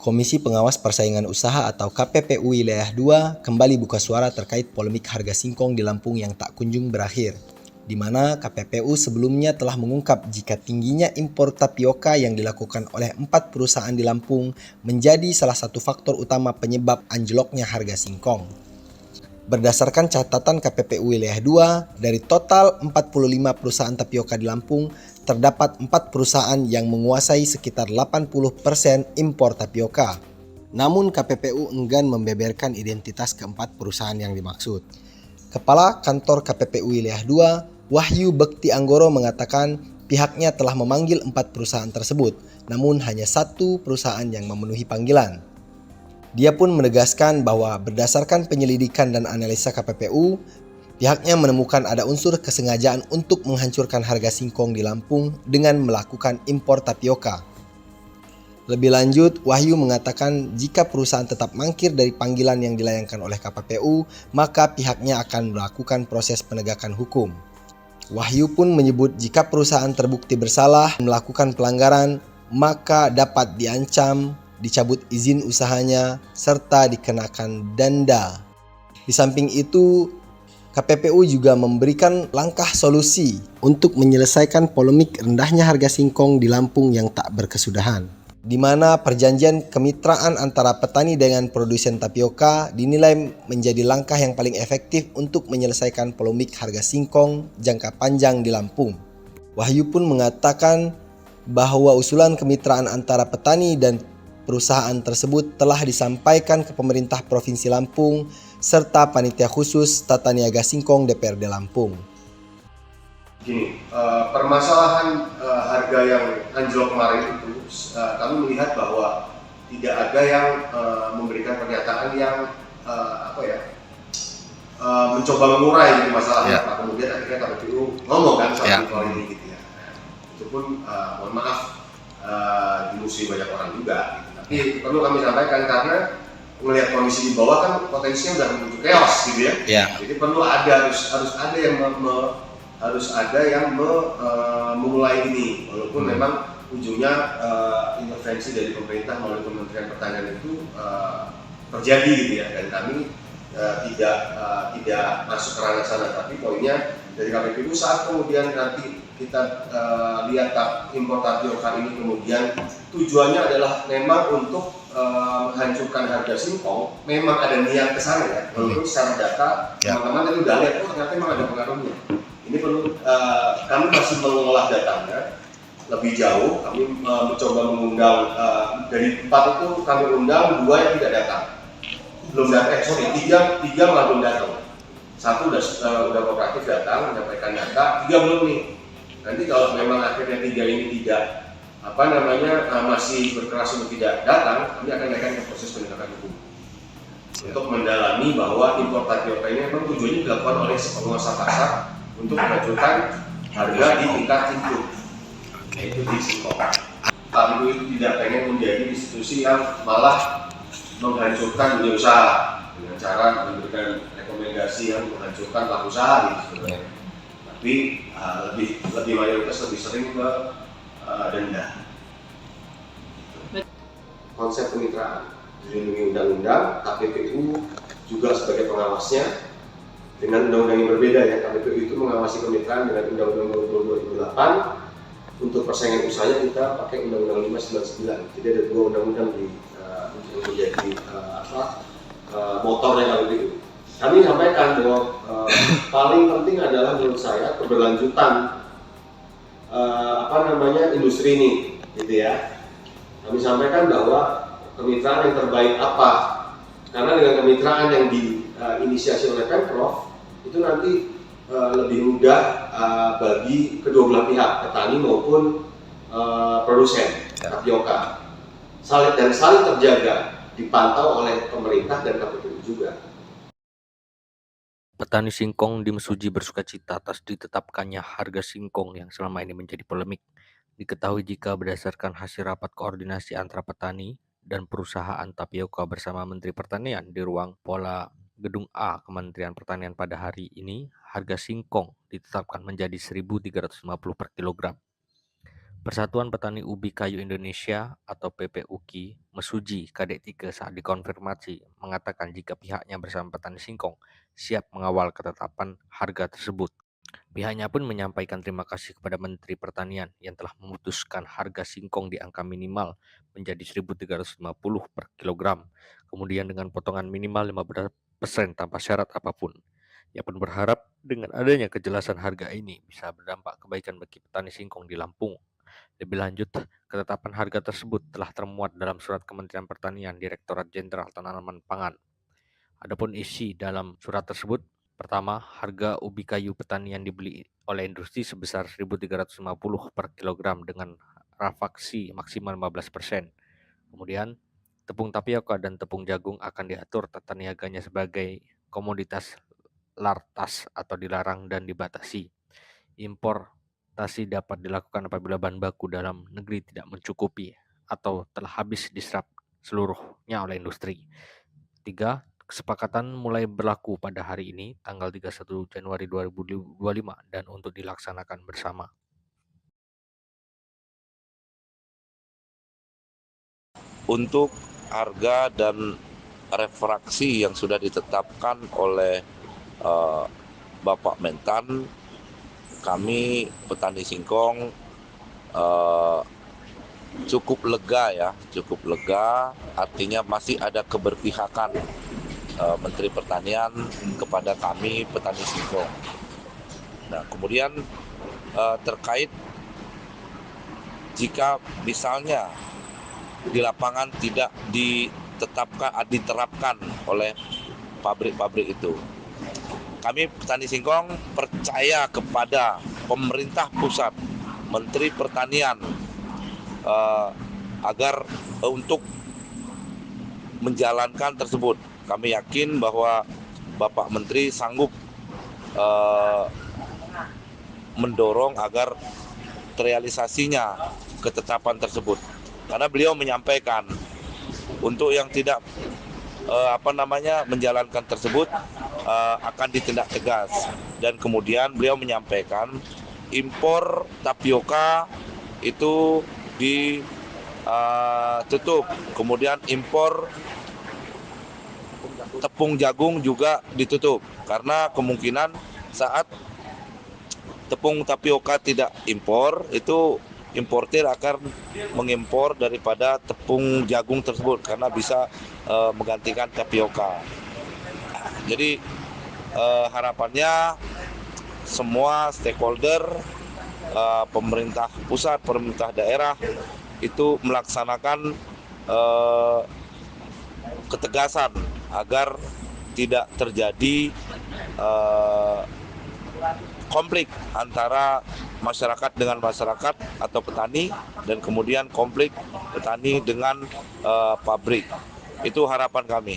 Komisi Pengawas Persaingan Usaha atau KPPU Wilayah 2 kembali buka suara terkait polemik harga singkong di Lampung yang tak kunjung berakhir, di mana KPPU sebelumnya telah mengungkap jika tingginya impor tapioka yang dilakukan oleh 4 perusahaan di Lampung menjadi salah satu faktor utama penyebab anjloknya harga singkong. Berdasarkan catatan KPPU Wilayah 2, dari total 45 perusahaan tapioka di Lampung, terdapat 4 perusahaan yang menguasai sekitar 80% impor tapioka. Namun KPPU enggan membeberkan identitas keempat perusahaan yang dimaksud. Kepala Kantor KPPU Wilayah 2, Wahyu Bekti Anggoro mengatakan pihaknya telah memanggil 4 perusahaan tersebut, namun hanya 1 perusahaan yang memenuhi panggilan. Dia pun menegaskan bahwa berdasarkan penyelidikan dan analisa KPPU, pihaknya menemukan ada unsur kesengajaan untuk menghancurkan harga singkong di Lampung dengan melakukan impor tapioka. Lebih lanjut, Wahyu mengatakan jika perusahaan tetap mangkir dari panggilan yang dilayangkan oleh KPPU, maka pihaknya akan melakukan proses penegakan hukum. Wahyu pun menyebut jika perusahaan terbukti bersalah melakukan pelanggaran, maka dapat diancam, dicabut izin usahanya, serta dikenakan denda. Di samping itu, KPPU juga memberikan langkah solusi untuk menyelesaikan polemik rendahnya harga singkong di Lampung yang tak berkesudahan, di mana perjanjian kemitraan antara petani dengan produsen tapioka dinilai menjadi langkah yang paling efektif untuk menyelesaikan polemik harga singkong jangka panjang di Lampung. Wahyu pun mengatakan bahwa usulan kemitraan antara petani dan perusahaan tersebut telah disampaikan ke pemerintah Provinsi Lampung serta Panitia Khusus Tata Niaga Singkong DPRD Lampung. Gini, permasalahan harga yang anjlok kemarin itu, kami melihat bahwa tidak ada yang memberikan pernyataan yang mencoba mengurai masalahnya. Nah, kemudian akhirnya KPPU ngomong kan soal ini gitu ya. Itu pun mohon maaf dimusuhi banyak orang juga. Tapi perlu kami sampaikan karena melihat kondisi di bawah kan potensinya udah menuju chaos gitu ya. Jadi perlu harus ada yang memulai ini, walaupun memang ujungnya intervensi dari pemerintah melalui Kementerian Pertanian itu terjadi gitu ya, dan kami tidak masuk ke ranah sana. Tapi poinnya dari KPPU saat kemudian nanti kita lihat impor tapioka ini kemudian tujuannya adalah memang untuk menghancurkan harga singkong, memang ada niat ke sana ya. Walaupun secara data teman-teman tadi udah lihat ternyata memang ada pengaruhnya. Ini perlu kami masih mengolah datanya lebih jauh. Kami mencoba mengundang dari 4 itu kami undang 2 yang tidak datang. Belum datang, tiga malah belum datang. 1 udah kooperatif datang menyampaikan data, 3 belum nih. Nanti kalau memang akhirnya 3 ini tidak masih berkeras untuk tidak datang, kami akan naikkan ke proses penegakan hukum untuk mendalami bahwa impor tapioka ini memang tujuannya dilakukan oleh penguasa pasar untuk menghancurkan harga di tingkat input, yaitu di singkong. KPPU itu tidak pengen menjadi institusi yang malah menghancurkan dunia usaha dengan cara memberikan rekomendasi yang menghancurkan pelaku usaha gitu. Tapi lebih mayoritas lebih sering ke denda. Konsep kemitraan dilindungi undang-undang, KPPU juga sebagai pengawasnya dengan undang-undang yang berbeda ya. KPPU itu mengawasi kemitraan dengan Undang-Undang 2008. Untuk persaingan usahanya kita pakai Undang-Undang 599. Jadi ada 2 undang-undang yang menjadi motornya KPPU. Kami sampaikan bahwa paling penting adalah menurut saya keberlanjutan industri ini, gitu ya. Kami sampaikan bahwa kemitraan yang terbaik apa? Karena dengan kemitraan yang diinisiasi oleh Pemprov itu nanti lebih mudah bagi kedua belah pihak, petani maupun produsen tapioka. Saling terjaga, dipantau oleh pemerintah dan KPPU juga. Petani singkong di Mesuji bersukacita atas ditetapkannya harga singkong yang selama ini menjadi polemik. Diketahui jika berdasarkan hasil rapat koordinasi antara petani dan perusahaan tapioka bersama Menteri Pertanian di ruang Pola Gedung A Kementerian Pertanian pada hari ini, harga singkong ditetapkan menjadi Rp1.350 per kilogram. Persatuan Petani Ubi Kayu Indonesia atau PPUKI mesuji Kadek 3 saat dikonfirmasi mengatakan jika pihaknya bersama petani singkong siap mengawal ketetapan harga tersebut. Pihaknya pun menyampaikan terima kasih kepada Menteri Pertanian yang telah memutuskan harga singkong di angka minimal menjadi 1.350 per kilogram, kemudian dengan potongan minimal 15% tanpa syarat apapun. Ia pun berharap dengan adanya kejelasan harga ini bisa berdampak kebaikan bagi petani singkong di Lampung. Lebih lanjut, ketetapan harga tersebut telah termuat dalam surat Kementerian Pertanian Direktorat Jenderal Tanaman Pangan. Adapun isi dalam surat tersebut, pertama, harga ubi kayu petani yang dibeli oleh industri sebesar 1.350 per kilogram dengan rafaksi maksimal 15%. Kemudian, tepung tapioka dan tepung jagung akan diatur tata niaganya sebagai komoditas lartas atau dilarang dan dibatasi. Importasi dapat dilakukan apabila bahan baku dalam negeri tidak mencukupi atau telah habis diserap seluruhnya oleh industri. 3. Kesepakatan mulai berlaku pada hari ini, tanggal 31 Januari 2025, dan untuk dilaksanakan bersama. Untuk harga dan refraksi yang sudah ditetapkan oleh Bapak Mentan, kami petani singkong cukup lega, artinya masih ada keberpihakan Menteri Pertanian kepada kami petani singkong. Nah, kemudian terkait jika misalnya di lapangan tidak diterapkan oleh pabrik-pabrik itu, kami petani singkong percaya kepada pemerintah pusat, Menteri Pertanian, agar untuk menjalankan tersebut. Kami yakin bahwa Bapak Menteri sanggup mendorong agar terrealisasinya ketetapan tersebut. Karena beliau menyampaikan untuk yang tidak menjalankan tersebut akan ditindak tegas. Dan kemudian beliau menyampaikan impor tapioka itu ditutup, kemudian impor tepung jagung juga ditutup, karena kemungkinan saat tepung tapioka tidak impor, itu importir akan mengimpor daripada tepung jagung tersebut karena bisa menggantikan tapioka. Jadi harapannya semua stakeholder, pemerintah pusat, pemerintah daerah itu melaksanakan ketegasan agar tidak terjadi konflik antara masyarakat dengan masyarakat atau petani, dan kemudian konflik petani dengan pabrik. Itu harapan kami.